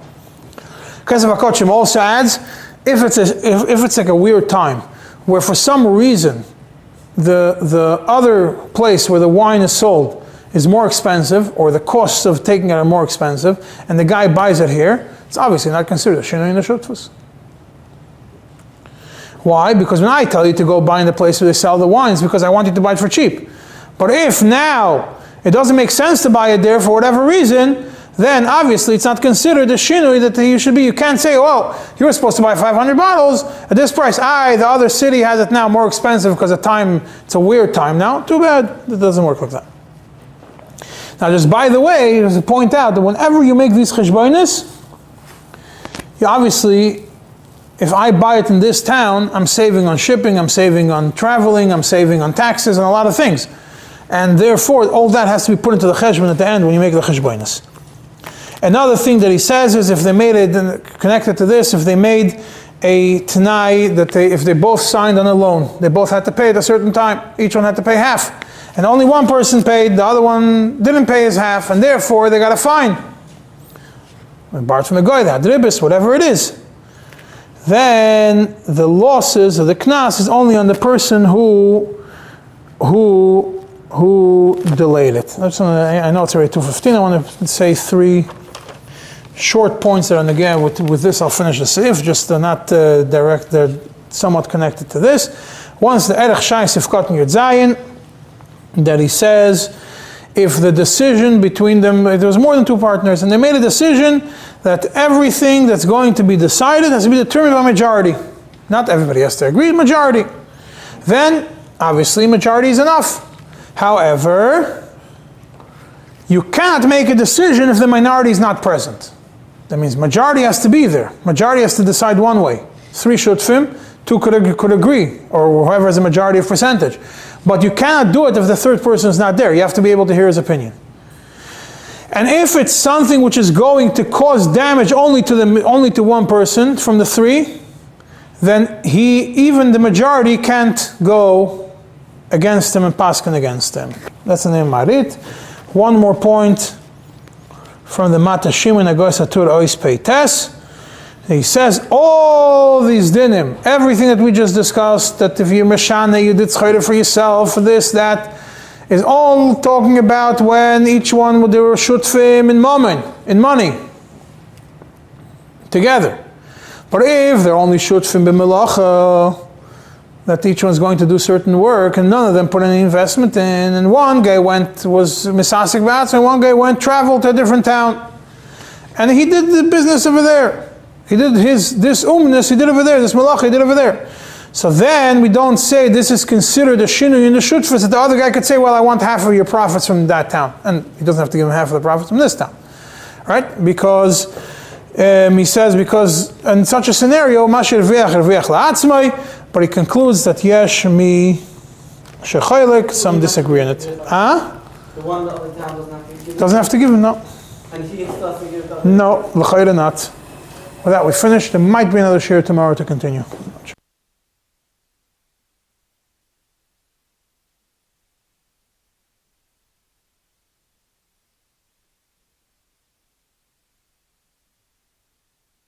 Kesef HaKodshim also adds, if it's like a weird time, where for some reason the other place where the wine is sold is more expensive, or the costs of taking it are more expensive, and the guy buys it here, it's obviously not considered a shinui in the shutfus. Why? Because when I tell you to go buy in the place where they sell the wines, because I want you to buy it for cheap. But if now it doesn't make sense to buy it there for whatever reason, then obviously it's not considered a shinui that you should be. You can't say, well, you were supposed to buy 500 bottles at this price. The other city has it now more expensive because it's a weird time now. Too bad. It doesn't work like that. Now, just by the way, just to point out that whenever you make these cheshbonis, you obviously, if I buy it in this town, I'm saving on shipping, I'm saving on traveling, I'm saving on taxes and a lot of things. And therefore, all that has to be put into the cheshbon at the end when you make the cheshbonis. Another thing that he says is if they made it, connected to this, if they made a Tanai, if they both signed on a loan, they both had to pay at a certain time, each one had to pay half. And only one person paid, the other one didn't pay his half, and therefore they got a fine. Borrowed from the guy, the hadribis, whatever it is. Then the losses of the knas is only on the person who delayed it. I know it's already 2:15. I want to say 3 short points that are on the game. With this, I'll finish the Sa'if, just not direct, they're somewhat connected to this. One is the Erech Shai Sifkat Yud Zayin, that he says, if the decision between them, there was more than two partners, and they made a decision that everything that's going to be decided has to be determined by majority. Not everybody has to agree, majority. Then, obviously, majority is enough. However, you cannot make a decision if the minority is not present. That means majority has to be there. Majority has to decide one way. 3 shutfim, 2 could agree, or whoever has a majority of percentage. But you cannot do it if the third person is not there. You have to be able to hear his opinion. And if it's something which is going to cause damage only to one person from the 3, then even the majority can't go against him and paskin against him. That's the name Marit. One more point from the Mata Shimon Agos Atur Ois Peites. He says all these dinim, everything that we just discussed, that if you're meshana, you did schayra for yourself, this, that, is all talking about when each one would do a shutfim in money, together. But if they're only shutfim b'melacha, that each one's going to do certain work, and none of them put any investment in, and one guy was misasik bats, and one guy traveled to a different town, and he did the business over there. He did this umness, he did over there, this malach, he did over there. So then we don't say this is considered a shinu in the shutfas, that the other guy could say, well, I want half of your profits from that town. And he doesn't have to give him half of the profits from this town. Right? Because, he says, because in such a scenario, mashir v'yach la'atzmai, but he concludes that yesh mi shechaylik, some disagree on it. Huh? The one the other town doesn't have to give him? Doesn't have to give him, no. And he doesn't give them? No, l'chayra not. With that, we finished. There might be another share tomorrow to continue.